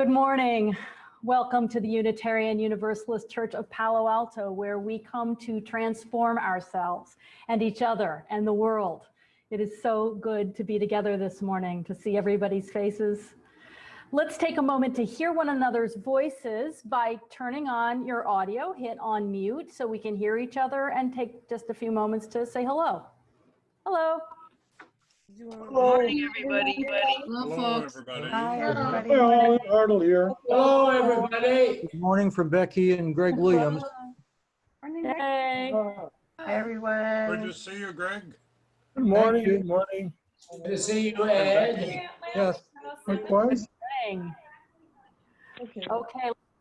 Good morning. Welcome to the Unitarian Universalist Church of Palo Alto, where we come to transform ourselves and each other and the world. It is so good to be together this morning, to see everybody's faces. Let's take a moment to hear one another's voices by turning on your audio, hit on mute so we can hear each other, and take just a few moments to say hello. Hello. Good morning, everybody. Hello, folks. Everybody. Hi, everybody. Hello, Arnold here. Hello, everybody. Good morning from Becky and Greg Williams. Hey. Hi, everyone. Good to see you, Greg. Good morning, Thank you. good morning. Good to see you, Ed. Yes, likewise. Okay, let's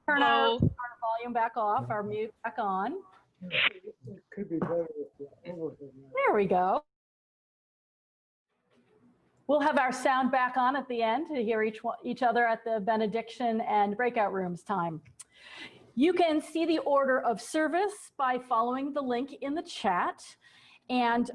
turn our volume back off, our mute back on. It could be better with the overhead. There we go. We'll have our sound back on at the end to hear each other at the benediction and breakout rooms time. You can see the order of service by following the link in the chat. And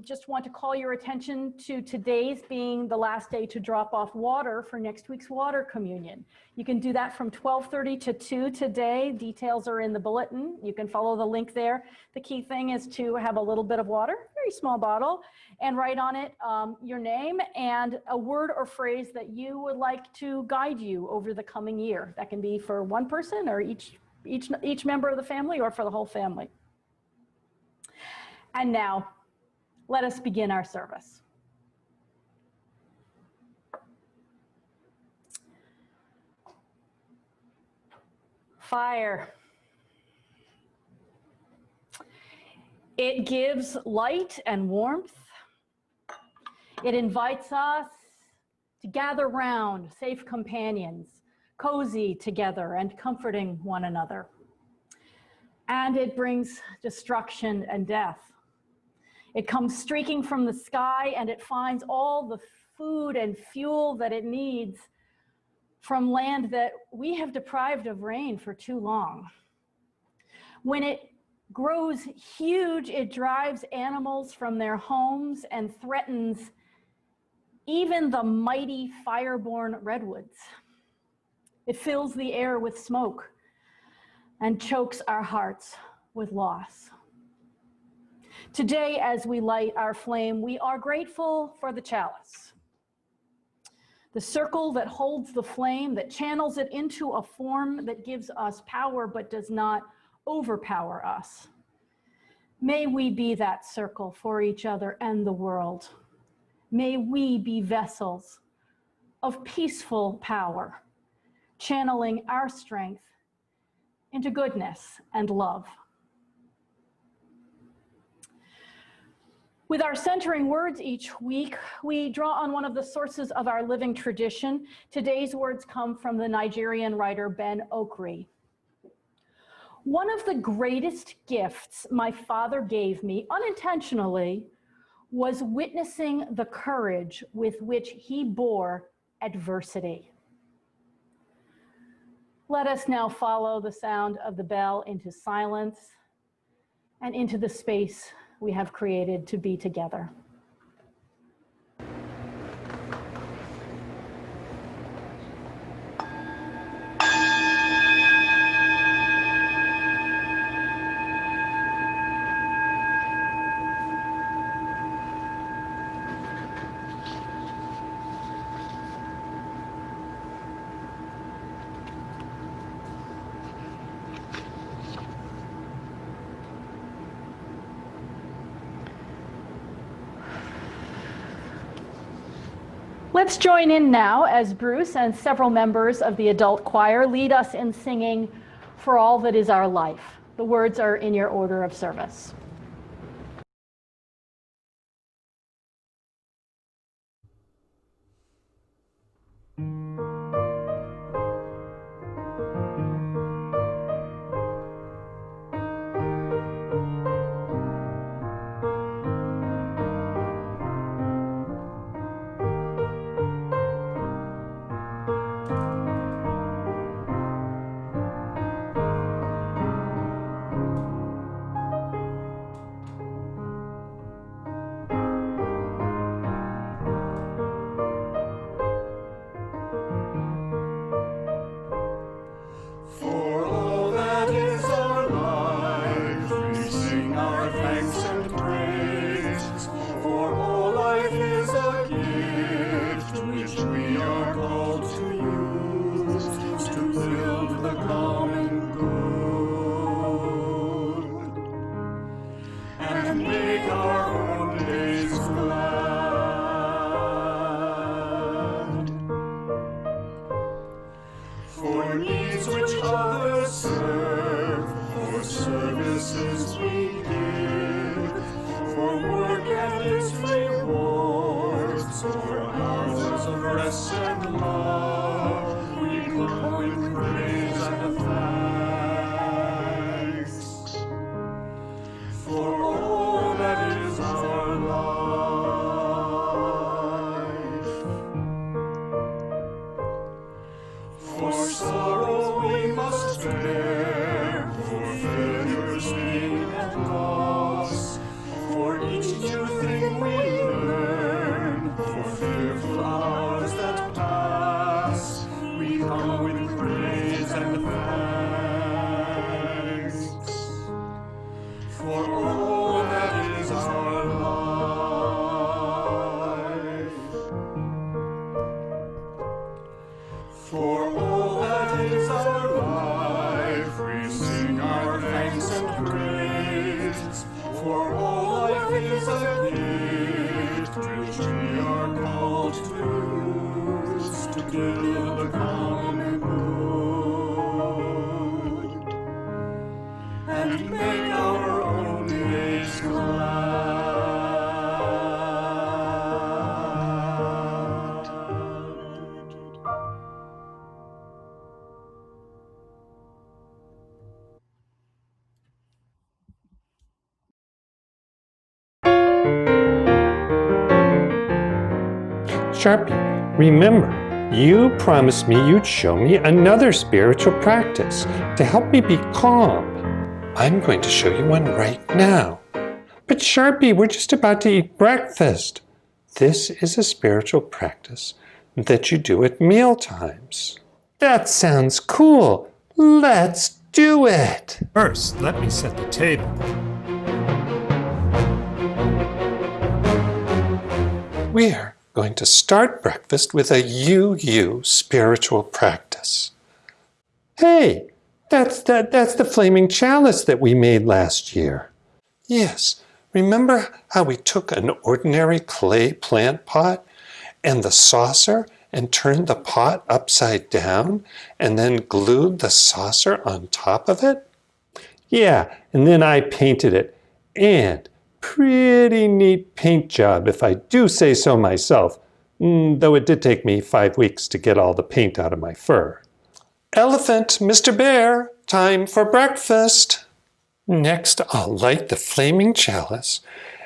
just want to call your attention to today's being the last day to drop off water for next week's water communion. You can do that from 12:30 to 2 today. Details are in the bulletin. You can follow the link there. The key thing is to have a little bit of water, very small bottle, and write on it your name and a word or phrase that you would like to guide you over the coming year. That can be for one person or each member of the family or for the whole family. And now, let us begin our service. Fire. It gives light and warmth. It invites us to gather round, safe companions, cozy together and comforting one another. And it brings destruction and death. It comes streaking from the sky and it finds all the food and fuel that it needs from land that we have deprived of rain for too long. When it grows huge, it drives animals from their homes and threatens even the mighty fire-born redwoods. It fills the air with smoke and chokes our hearts with loss. Today, as we light our flame, we are grateful for the chalice, the circle that holds the flame, that channels it into a form that gives us power but does not overpower us. May we be that circle for each other and the world. May we be vessels of peaceful power, channeling our strength into goodness and love. With our centering words each week, we draw on one of the sources of our living tradition. Today's words come from the Nigerian writer Ben Okri. One of the greatest gifts my father gave me unintentionally was witnessing the courage with which he bore adversity. Let us now follow the sound of the bell into silence and into the space we have created to be together. Let's join in now as Bruce and several members of the adult choir lead us in singing "For All That Is Our Life." The words are in your order of service. rest and love, we come with praise and thanks for all that is our life. For sorrow we must bear, for failures, pain, and loss, for each new thing we learn, for fearful hours that pass, we come with praise and thanks for all that is our life. For all that is our life, we sing our thanks and praise. For all life is a gift which we are called to use to do the common good and make our own days glad. Sharpie, remember, you promised me you'd show me another spiritual practice to help me be calm. I'm going to show you one right now. But Sharpie, we're just about to eat breakfast. This is a spiritual practice that you do at meal times. That sounds cool. Let's do it. First, let me set the table. We're going to start breakfast with a UU spiritual practice. Hey, that's the flaming chalice that we made last year. Yes, remember how we took an ordinary clay plant pot and the saucer and turned the pot upside down and then glued the saucer on top of it? Yeah, and then I painted it, and pretty neat paint job, if I do say so myself, though it did take me 5 weeks to get all the paint out of my fur. Elephant, Mr. Bear, time for breakfast. Next, I'll light the flaming chalice,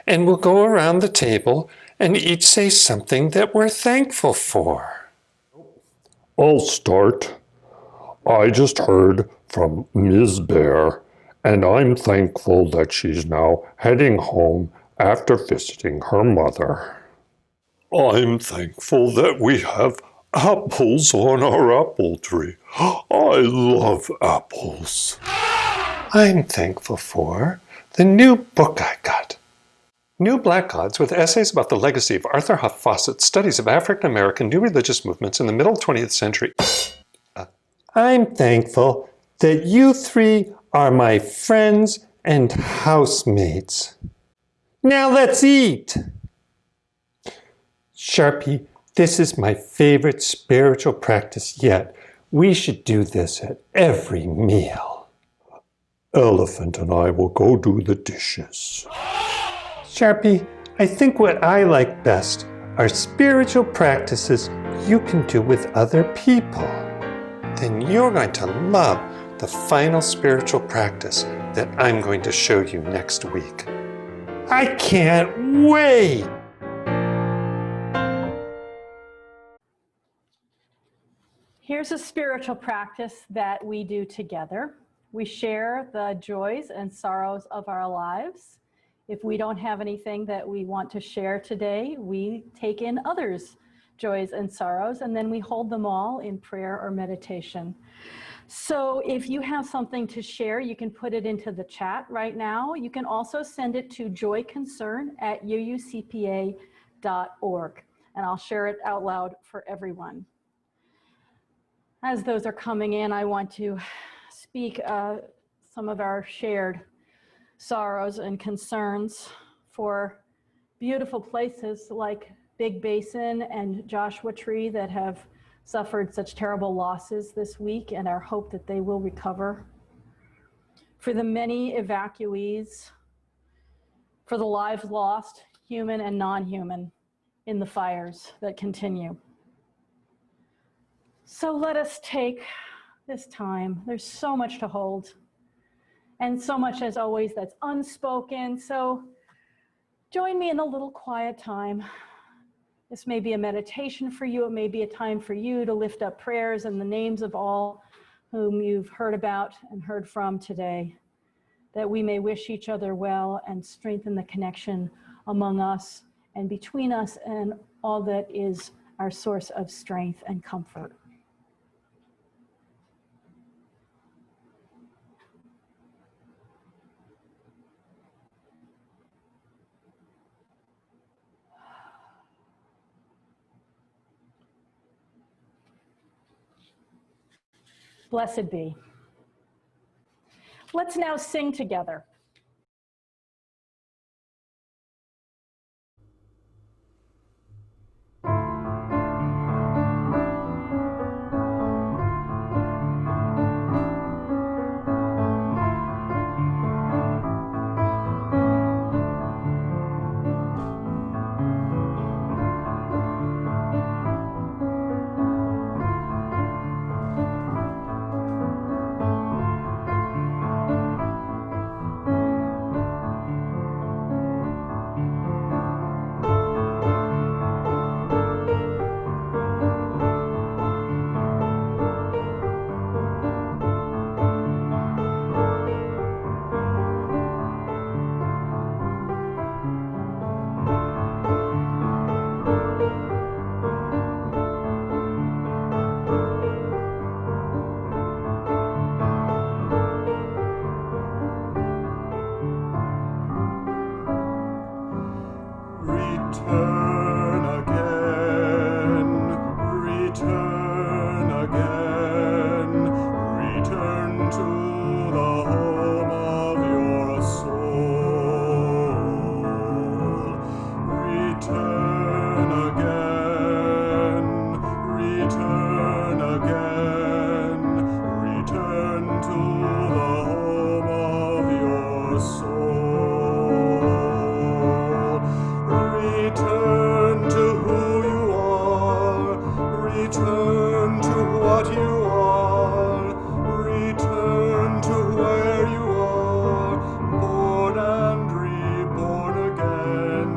and we'll go around the table and each say something that we're thankful for. I'll start. I just heard from Ms. Bear, and I'm thankful that she's now heading home after visiting her mother. I'm thankful that we have apples on our apple tree. I love apples. I'm thankful for the new book I got. New Black Gods with essays about the legacy of Arthur Huff Fawcett's studies of African American new religious movements in the middle 20th century. I'm thankful that you three are my friends and housemates. Now let's eat! Sharpie, this is my favorite spiritual practice yet. We should do this at every meal. Elephant and I will go do the dishes. Sharpie, I think what I like best are spiritual practices you can do with other people. Then you're going to love the final spiritual practice that I'm going to show you next week. I can't wait! Here's a spiritual practice that we do together. We share the joys and sorrows of our lives. If we don't have anything that we want to share today, we take in others' joys and sorrows, and then we hold them all in prayer or meditation. So if you have something to share, you can put it into the chat right now. You can also send it to joyconcern@uucpa.org, and I'll share it out loud for everyone. As those are coming in, I want to speak some of our shared sorrows and concerns for beautiful places like Big Basin and Joshua Tree that have suffered such terrible losses this week, and our hope that they will recover. For the many evacuees, for the lives lost, human and non-human, in the fires that continue. So let us take this time. There's so much to hold, and so much, as always, that's unspoken. So join me in a little quiet time. This may be a meditation for you. It may be a time for you to lift up prayers in the names of all whom you've heard about and heard from today, that we may wish each other well and strengthen the connection among us and between us and all that is our source of strength and comfort. Blessed be. Let's now sing together. Return again, return again, return to the home of your soul. Return again, return again, return to the home of your soul. Return to who you are, return to what you are, return to where you are, born and reborn again.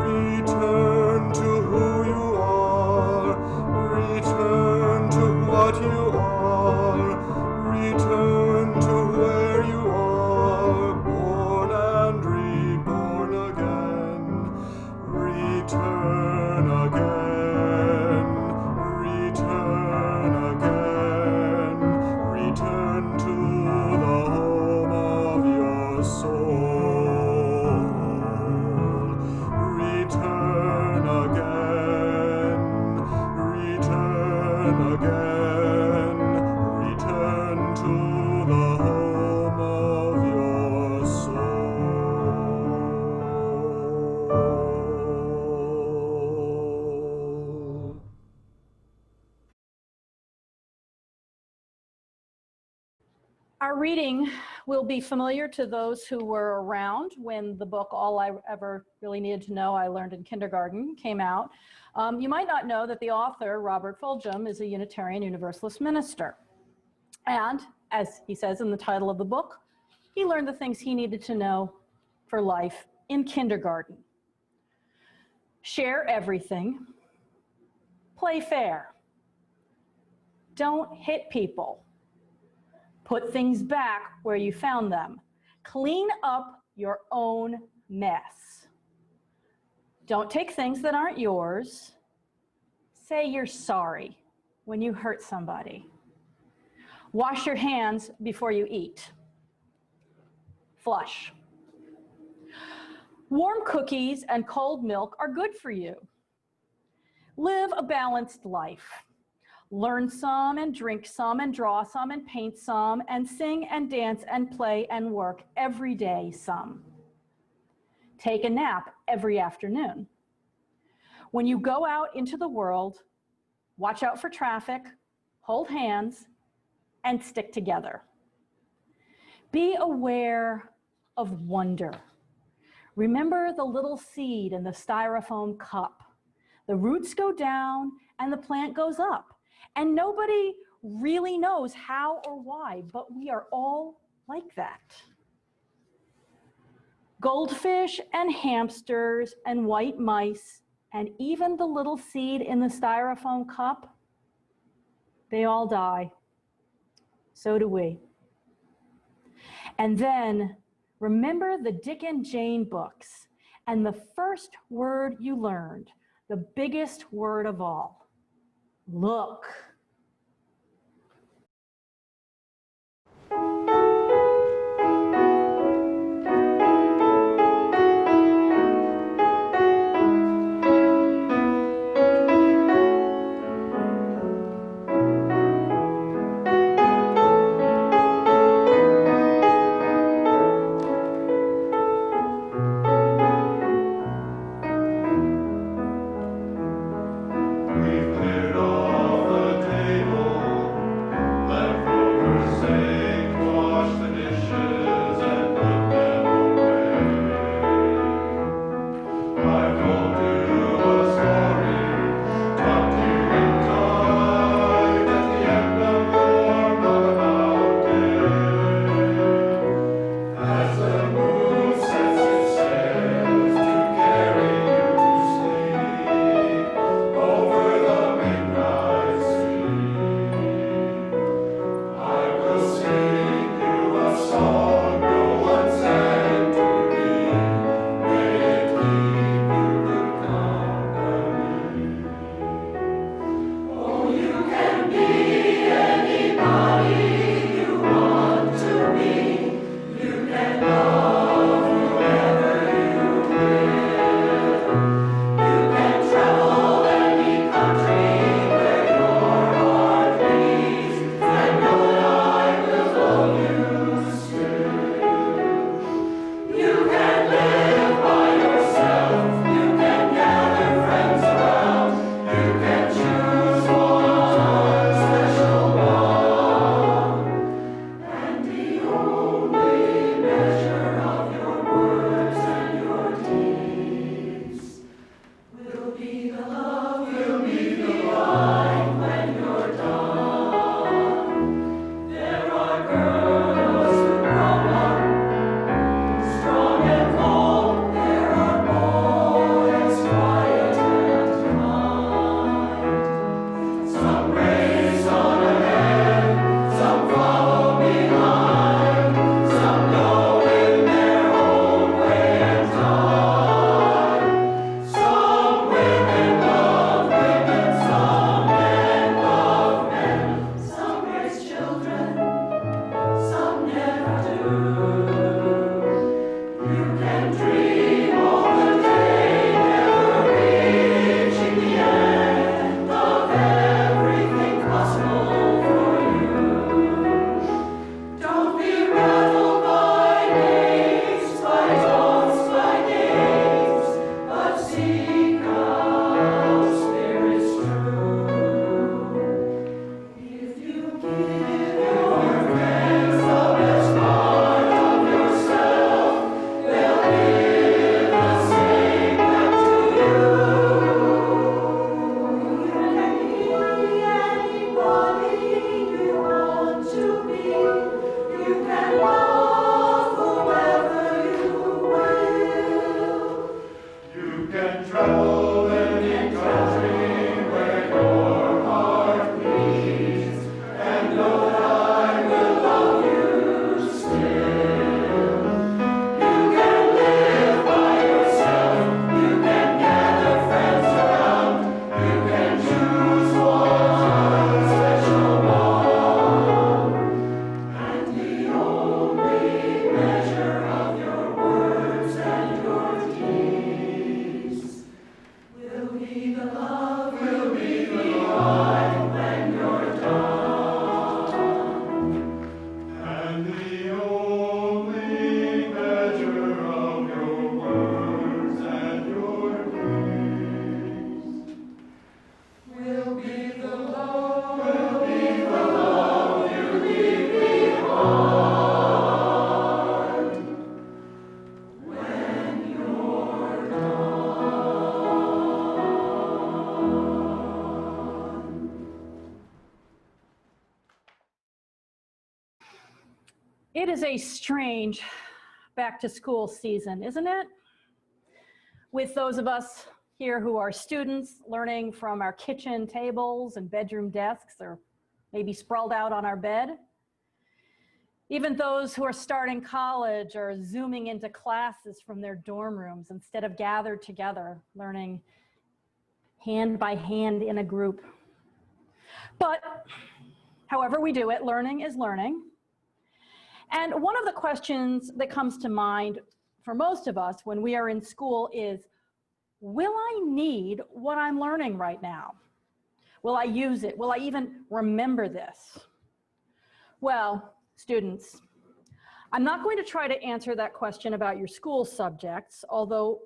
Return to who you are, return to what you are, return to where you are, born and reborn again. Return again, return again, return to the home of your soul. Return again, return again, return to the home of your soul. Our reading will be familiar to those who were around when the book All I Ever Really Needed to Know I Learned in Kindergarten came out. You might not know that the author, Robert Fulghum, is a Unitarian Universalist minister. And as he says in the title of the book, he learned the things he needed to know for life in kindergarten. Share everything. Play fair. Don't hit people. Put things back where you found them. Clean up your own mess. Don't take things that aren't yours. Say you're sorry when you hurt somebody. Wash your hands before you eat. Flush. Warm cookies and cold milk are good for you. Live a balanced life. Learn some and drink some and draw some and paint some and sing and dance and play and work every day some. Take a nap every afternoon. When you go out into the world, watch out for traffic, hold hands, and stick together. Be aware of wonder. Remember the little seed in the styrofoam cup. The roots go down and the plant goes up. And nobody really knows how or why, but we are all like that. Goldfish and hamsters and white mice and even the little seed in the styrofoam cup, they all die. So do we. And then remember the Dick and Jane books and the first word you learned, the biggest word of all, look. We cleared off the It is a strange back to school season, isn't it? With those of us here who are students learning from our kitchen tables and bedroom desks, or maybe sprawled out on our bed. Even those who are starting college are zooming into classes from their dorm rooms instead of gathered together, learning hand by hand in a group. But however we do it, learning is learning. And one of the questions that comes to mind for most of us when we are in school is, will I need what I'm learning right now? Will I use it? Will I even remember this? Well, students, I'm not going to try to answer that question about your school subjects, although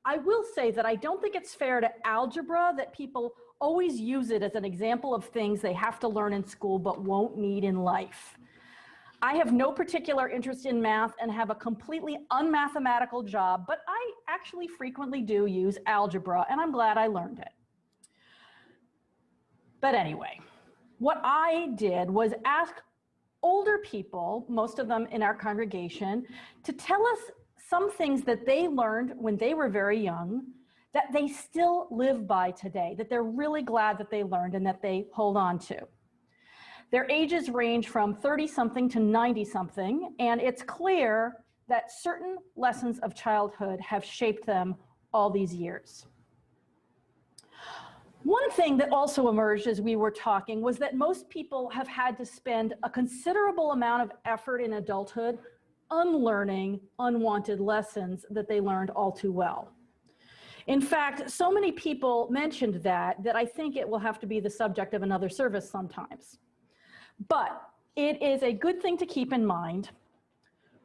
I will say that I don't think it's fair to algebra that people always use it as an example of things they have to learn in school but won't need in life. I have no particular interest in math and have a completely unmathematical job, but I actually frequently do use algebra, and I'm glad I learned it. But anyway, what I did was ask older people, most of them in our congregation, to tell us some things that they learned when they were very young that they still live by today, that they're really glad that they learned and that they hold on to. Their ages range from 30-something to 90-something, and it's clear that certain lessons of childhood have shaped them all these years. One thing that also emerged as we were talking was that most people have had to spend a considerable amount of effort in adulthood unlearning unwanted lessons that they learned all too well. In fact, so many people mentioned that I think it will have to be the subject of another service sometimes. But it is a good thing to keep in mind.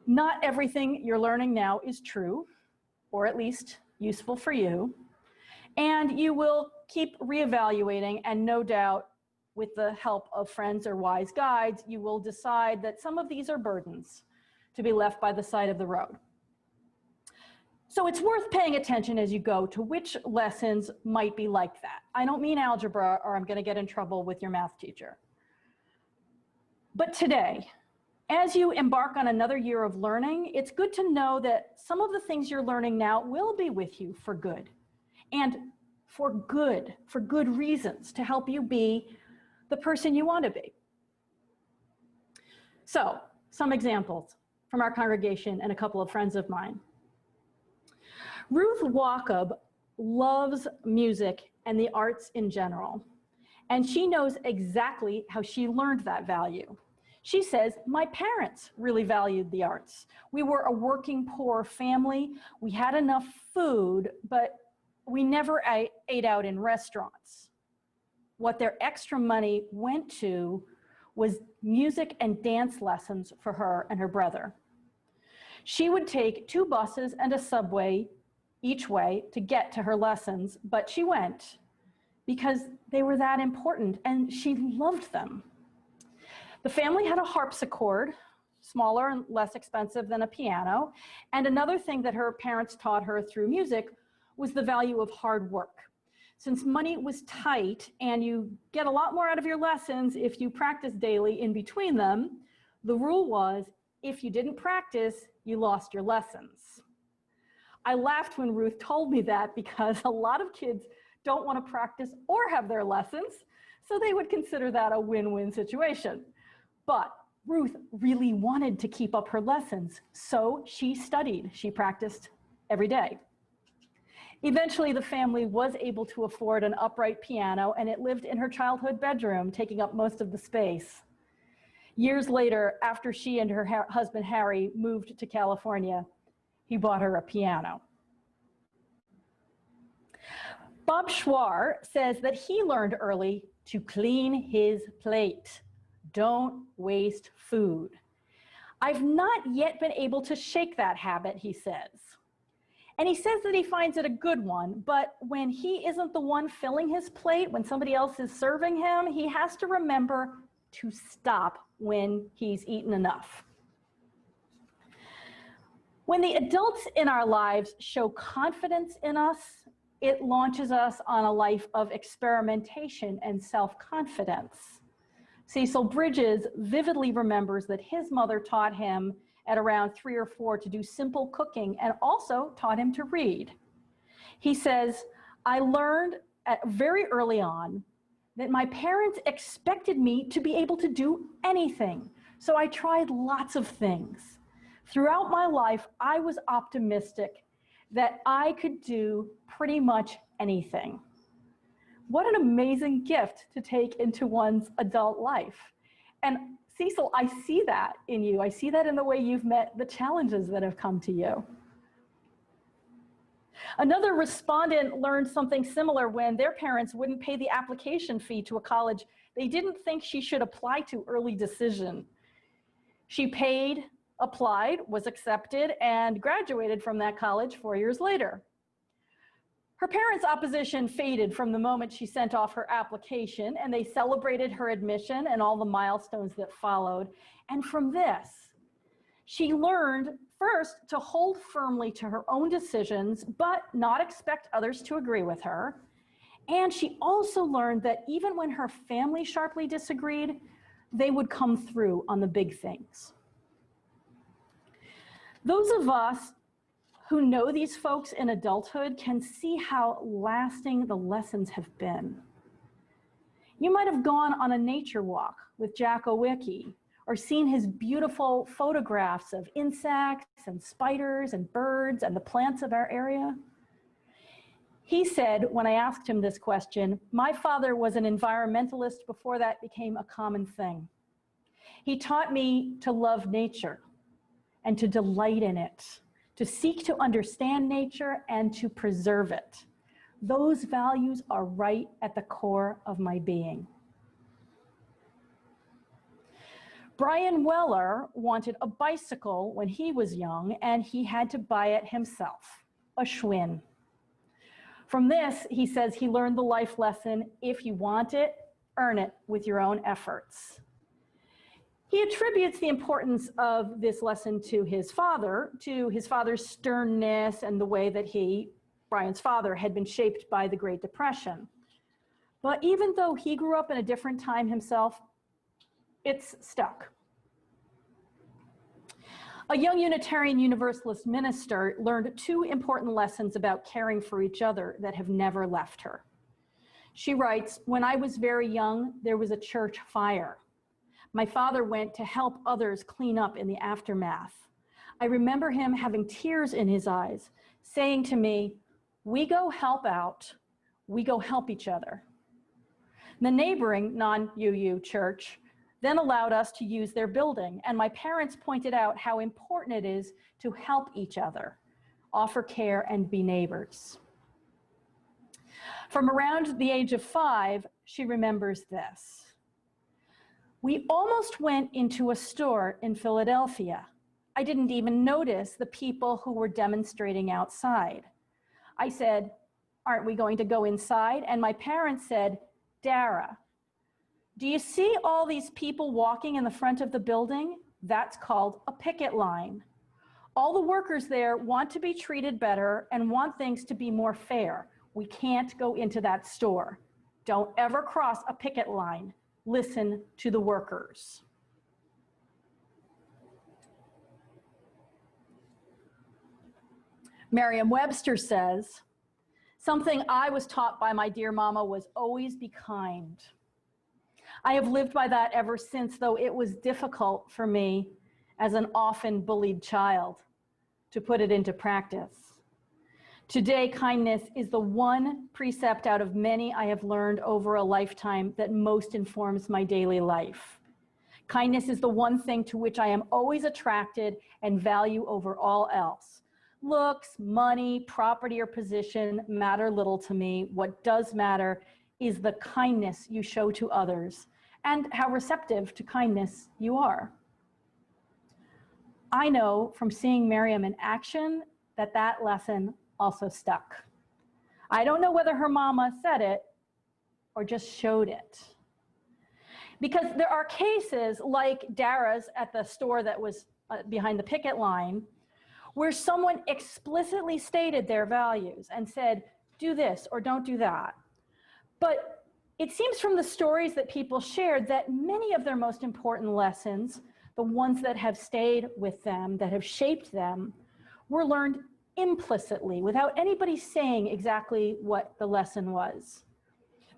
Not everything you're learning now is true, or at least useful for you. And you will keep reevaluating, and no doubt with the help of friends or wise guides, you will decide that some of these are burdens to be left by the side of the road. So it's worth paying attention as you go to which lessons might be like that. I don't mean algebra, or I'm going to get in trouble with your math teacher. But today, as you embark on another year of learning, it's good to know that some of the things you're learning now will be with you for good, and for good reasons, to help you be the person you want to be. So, some examples from our congregation and a couple of friends of mine. Ruth Walkup loves music and the arts in general, and she knows exactly how she learned that value. She says, my parents really valued the arts. We were a working poor family. We had enough food, but we never ate out in restaurants. What their extra money went to was music and dance lessons for her and her brother. She would take 2 buses and a subway each way to get to her lessons, but she went because they were that important and she loved them. The family had a harpsichord, smaller and less expensive than a piano, and another thing that her parents taught her through music was the value of hard work. Since money was tight and you get a lot more out of your lessons if you practice daily in between them, the rule was if you didn't practice, you lost your lessons. I laughed when Ruth told me that because a lot of kids don't want to practice or have their lessons, so they would consider that a win-win situation. But Ruth really wanted to keep up her lessons, so she studied. She practiced every day. Eventually, the family was able to afford an upright piano, and it lived in her childhood bedroom, taking up most of the space. Years later, after she and her husband Harry moved to California, he bought her a piano. Bob Schwar says that he learned early to clean his plate. Don't waste food. I've not yet been able to shake that habit, he says. And he says that he finds it a good one, but when he isn't the one filling his plate, when somebody else is serving him, he has to remember to stop when he's eaten enough. When the adults in our lives show confidence in us, it launches us on a life of experimentation and self-confidence. Cecil Bridges vividly remembers that his mother taught him at around 3 or 4 to do simple cooking and also taught him to read. He says, I learned very early on that my parents expected me to be able to do anything. So I tried lots of things. Throughout my life, I was optimistic that I could do pretty much anything. What an amazing gift to take into one's adult life. And Cecil, I see that in you. I see that in the way you've met the challenges that have come to you. Another respondent learned something similar when their parents wouldn't pay the application fee to a college they didn't think she should apply to. Early decision. She paid, applied, was accepted, and graduated from that college 4 years later. Her parents' opposition faded from the moment she sent off her application, and they celebrated her admission and all the milestones that followed. And from this, she learned first to hold firmly to her own decisions, but not expect others to agree with her. And she also learned that even when her family sharply disagreed, they would come through on the big things. Those of us who know these folks in adulthood can see how lasting the lessons have been. You might have gone on a nature walk with Jack Owicki or seen his beautiful photographs of insects and spiders and birds and the plants of our area. He said, when I asked him this question, my father was an environmentalist before that became a common thing. He taught me to love nature and to delight in it, to seek to understand nature and to preserve it. Those values are right at the core of my being. Brian Weller wanted a bicycle when he was young, and he had to buy it himself, a Schwinn. From this, he says he learned the life lesson, if you want it, earn it with your own efforts. He attributes the importance of this lesson to his father's sternness and the way that Brian's father, had been shaped by the Great Depression. But even though he grew up in a different time himself, it's stuck. A young Unitarian Universalist minister learned 2 important lessons about caring for each other that have never left her. She writes, when I was very young, there was a church fire. My father went to help others clean up in the aftermath. I remember him having tears in his eyes, saying to me, we go help out, we go help each other. The neighboring non-UU church then allowed us to use their building, and my parents pointed out how important it is to help each other, offer care, and be neighbors. From around the age of 5, she remembers this. We almost went into a store in Philadelphia. I didn't even notice the people who were demonstrating outside. I said, aren't we going to go inside? And my parents said, Dara, do you see all these people walking in the front of the building? That's called a picket line. All the workers there want to be treated better and want things to be more fair. We can't go into that store. Don't ever cross a picket line. Listen to the workers. Merriam-Webster says, something I was taught by my dear mama was always be kind. I have lived by that ever since, though it was difficult for me as an often bullied child to put it into practice. Today, kindness is the one precept out of many I have learned over a lifetime that most informs my daily life. Kindness is the one thing to which I am always attracted and value over all else. Looks, money, property, or position matter little to me. What does matter is the kindness you show to others and how receptive to kindness you are. I know from seeing Miriam in action that that lesson also stuck. I don't know whether her mama said it or just showed it. Because there are cases like Dara's at the store that was behind the picket line, where someone explicitly stated their values and said, do this or don't do that. But It seems from the stories that people shared that many of their most important lessons, the ones that have stayed with them, that have shaped them, were learned implicitly without anybody saying exactly what the lesson was.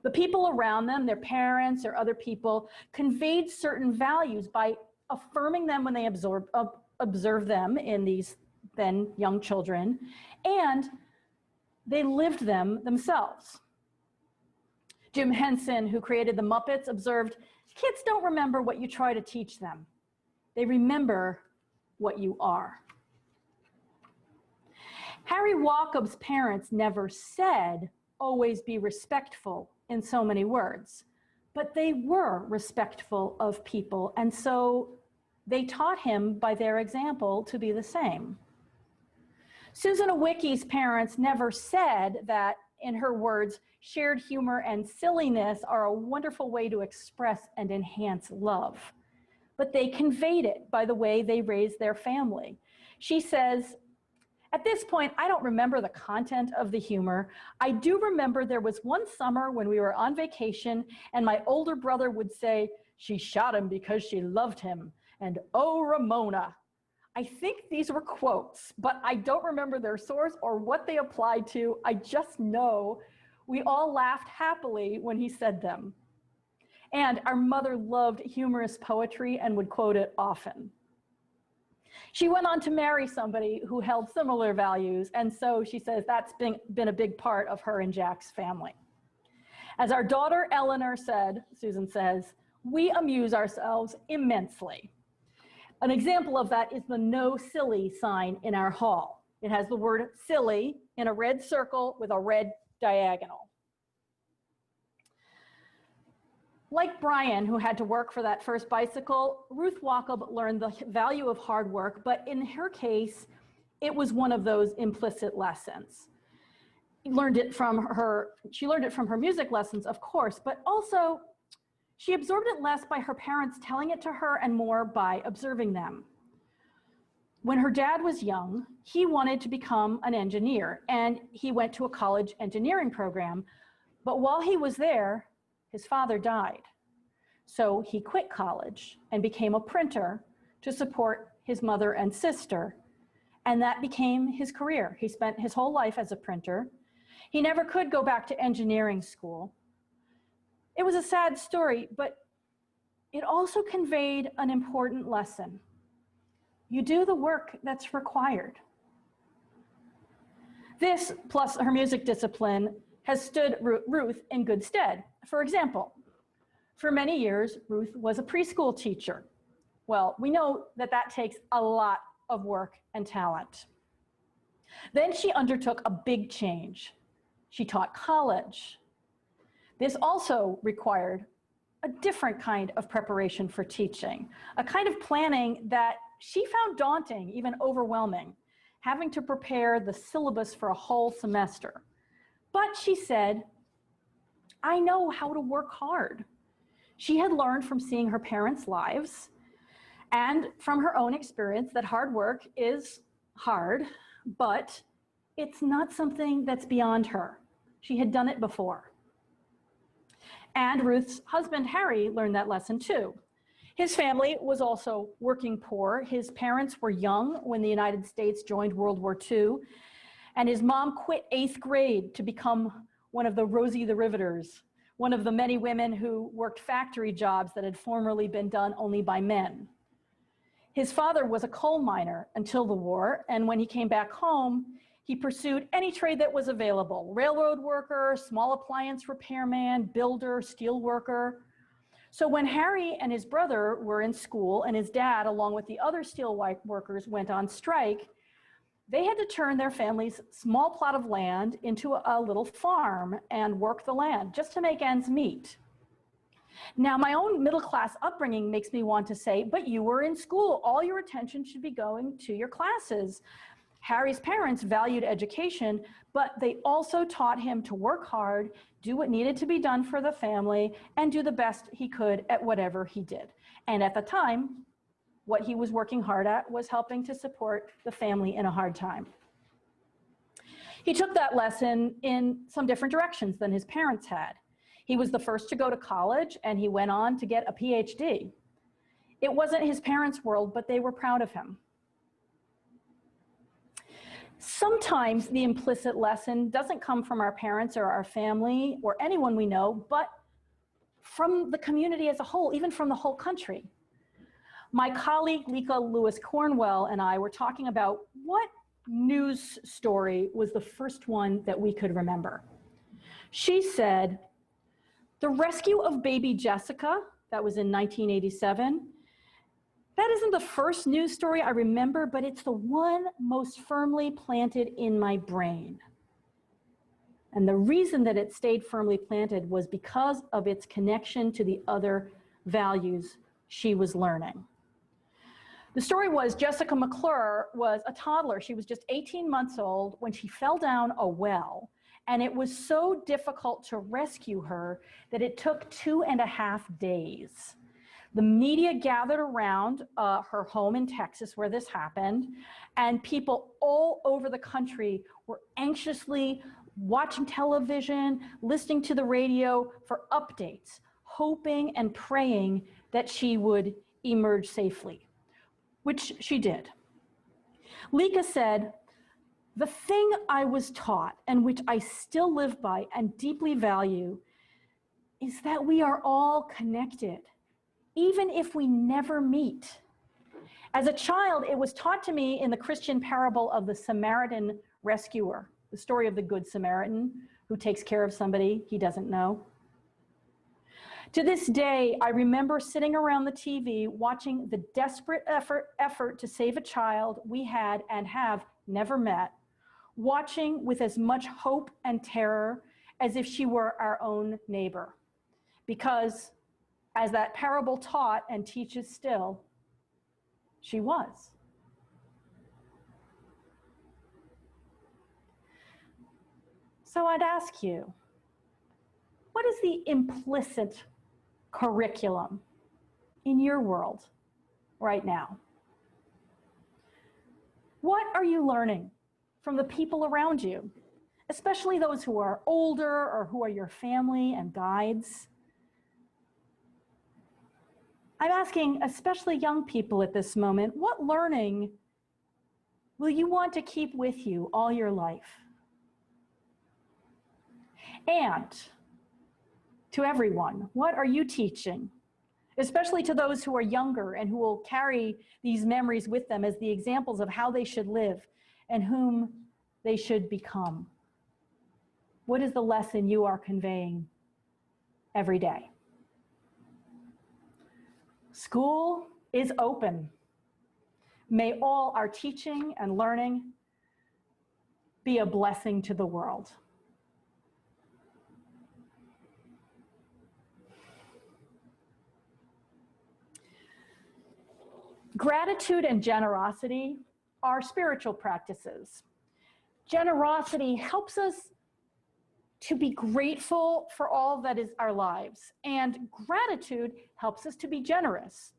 The people around them, their parents or other people, conveyed certain values by affirming them when they observe them in these then young children, and they lived them themselves. Jim Henson, who created the Muppets, observed, "Kids don't remember what you try to teach them. They remember what you are." Harry Wacob's parents never said, "Always be respectful," in so many words, but they were respectful of people, and so they taught him by their example to be the same. Susan Awicki's parents never said that, in her words, shared humor and silliness are a wonderful way to express and enhance love, but they conveyed it by the way they raised their family. She says, "At this point, I don't remember the content of the humor. I do remember there was one summer when we were on vacation and my older brother would say, 'She shot him because she loved him,' and 'Oh, Ramona.' I think these were quotes, but I don't remember their source or what they applied to. I just know we all laughed happily when he said them. And our mother loved humorous poetry and would quote it often." She went on to marry somebody who held similar values, and so she says that's been a big part of her and Jack's family. As our daughter Eleanor said, Susan says, "We amuse ourselves immensely." An example of that is the "No Silly" sign in our hall. It has the word "silly" in a red circle with a red diagonal. Like Brian, who had to work for that first bicycle, Ruth Wacob learned the value of hard work, but in her case, it was one of those implicit lessons. She learned it from her music lessons, of course, but also she absorbed it less by her parents telling it to her and more by observing them. When her dad was young, he wanted to become an engineer, and he went to a college engineering program, but while he was there, his father died. So he quit college and became a printer to support his mother and sister. And that became his career. He spent his whole life as a printer. He never could go back to engineering school. It was a sad story, but it also conveyed an important lesson. You do the work that's required. This, plus her music discipline, has stood Ruth in good stead. For example, for many years, Ruth was a preschool teacher. Well, we know that that takes a lot of work and talent. Then she undertook a big change. She taught college. This also required a different kind of preparation for teaching, a kind of planning that she found daunting, even overwhelming, having to prepare the syllabus for a whole semester. But she said, "I know how to work hard." She had learned from seeing her parents' lives and from her own experience that hard work is hard, but it's not something that's beyond her. She had done it before. And Ruth's husband, Harry, learned that lesson too. His family was also working poor. His parents were young when the United States joined World War II, and his mom quit 8th grade to become one of the Rosie the Riveters, one of the many women who worked factory jobs that had formerly been done only by men. His father was a coal miner until the war, and when he came back home, he pursued any trade that was available: railroad worker, small appliance repairman, builder, steel worker. So when Harry and his brother were in school and his dad, along with the other steel workers, went on strike, they had to turn their family's small plot of land into a little farm and work the land just to make ends meet. Now, my own middle-class upbringing makes me want to say, but you were in school. All your attention should be going to your classes. Harry's parents valued education, but they also taught him to work hard, do what needed to be done for the family, and do the best he could at whatever he did. And at the time, what he was working hard at was helping to support the family in a hard time. He took that lesson in some different directions than his parents had. He was the first to go to college, and he went on to get a PhD. It wasn't his parents' world, but they were proud of him. Sometimes the implicit lesson doesn't come from our parents or our family or anyone we know, but from the community as a whole, even from the whole country. My colleague, Lika Lewis-Cornwell, and I were talking about what news story was the first one that we could remember. She said, the rescue of baby Jessica, that was in 1987, that isn't the first news story I remember, but it's the one most firmly planted in my brain. And the reason that it stayed firmly planted was because of its connection to the other values she was learning. The story was Jessica McClure was a toddler. She was just 18 months old when she fell down a well, and it was so difficult to rescue her that it took 2.5 days. The media gathered around her home in Texas where this happened, and people all over the country were anxiously watching television, listening to the radio for updates, hoping and praying that she would emerge safely, which she did. Lika said, the thing I was taught and which I still live by and deeply value is that we are all connected, even if we never meet. As a child, it was taught to me in the Christian parable of the Samaritan rescuer, the story of the Good Samaritan who takes care of somebody he doesn't know. To this day, I remember sitting around the TV watching the desperate effort to save a child we had and have never met, watching with as much hope and terror as if she were our own neighbor. Because, as that parable taught and teaches still, she was. So I'd ask you, what is the implicit curriculum in your world right now? What are you learning from the people around you, especially those who are older or who are your family and guides? I'm asking especially young people at this moment, what learning will you want to keep with you all your life? And to everyone, what are you teaching, especially to those who are younger and who will carry these memories with them as the examples of how they should live and whom they should become? What is the lesson you are conveying every day? School is open. May all our teaching and learning be a blessing to the world. Gratitude and generosity are spiritual practices. Generosity helps us to be grateful for all that is our lives, and gratitude helps us to be generous,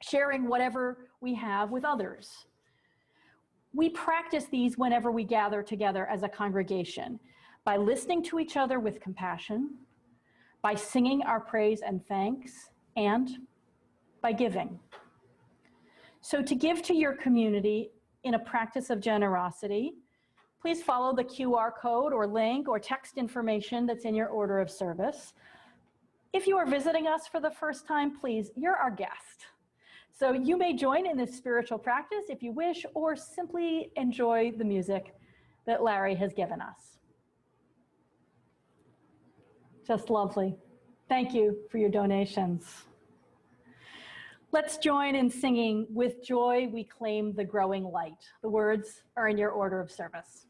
sharing whatever we have with others. We practice these whenever we gather together as a congregation, by listening to each other with compassion, by singing our praise and thanks, and by giving. So to give to your community in a practice of generosity, please follow the QR code or link or text information that's in your order of service. If you are visiting us for the first time, please, you're our guest. So you may join in this spiritual practice if you wish, or simply enjoy the music that Larry has given us. Just lovely. Thank you for your donations. Let's join in singing "With Joy We Claim the Growing Light." The words are in your order of service.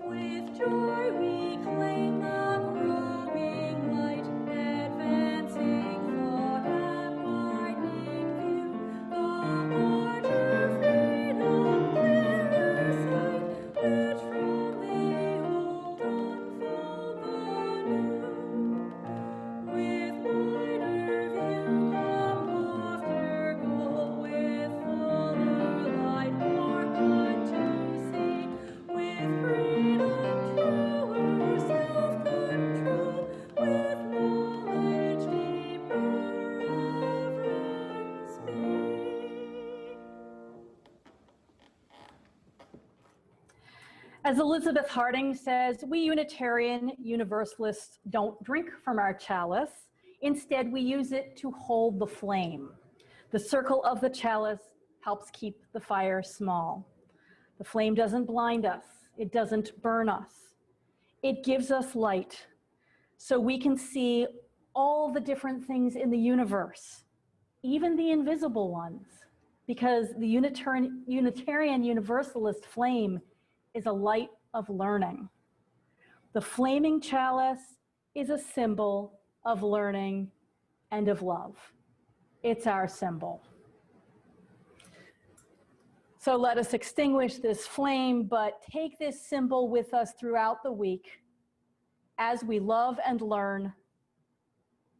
With joy we claim the growing light, advancing thought and As Elizabeth Harding says, we Unitarian Universalists don't drink from our chalice. Instead, we use it to hold the flame. The circle of the chalice helps keep the fire small. The flame doesn't blind us. It doesn't burn us. It gives us light so we can see all the different things in the universe, even the invisible ones, because the Unitarian Universalist flame is a light of learning. The flaming chalice is a symbol of learning and of love. It's our symbol. So let us extinguish this flame, but take this symbol with us throughout the week as we love and learn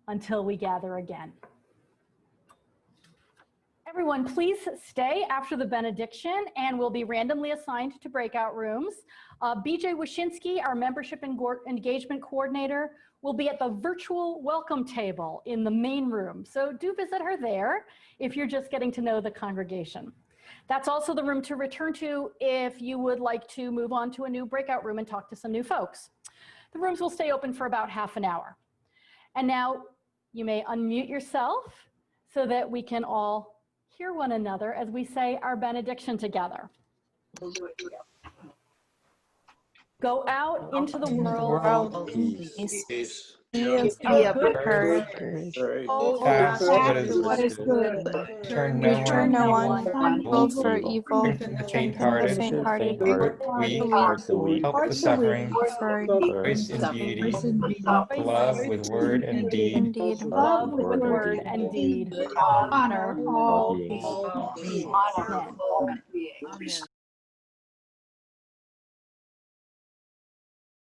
until we gather again. Everyone, please stay after the benediction and we'll be randomly assigned to breakout rooms. BJ Wyszynski, our membership and engagement coordinator, will be at the virtual welcome table in the main room. So do visit her there if you're just getting to know the congregation. That's also the room to return to if you would like to move on to a new breakout room and talk to some new folks. The rooms will stay open for about half an hour. And now you may unmute yourself so that we can all hear one another as we say our benediction together. Go out into the world. Peace. Be of good courage. Act What is good. Turn Return no one evil for evil. Strengthen the Faint-hearted. faint-hearted. Help the suffering. Grace and beauty. Love with word and deed. Love with word and deed. Honor all beings. Amen.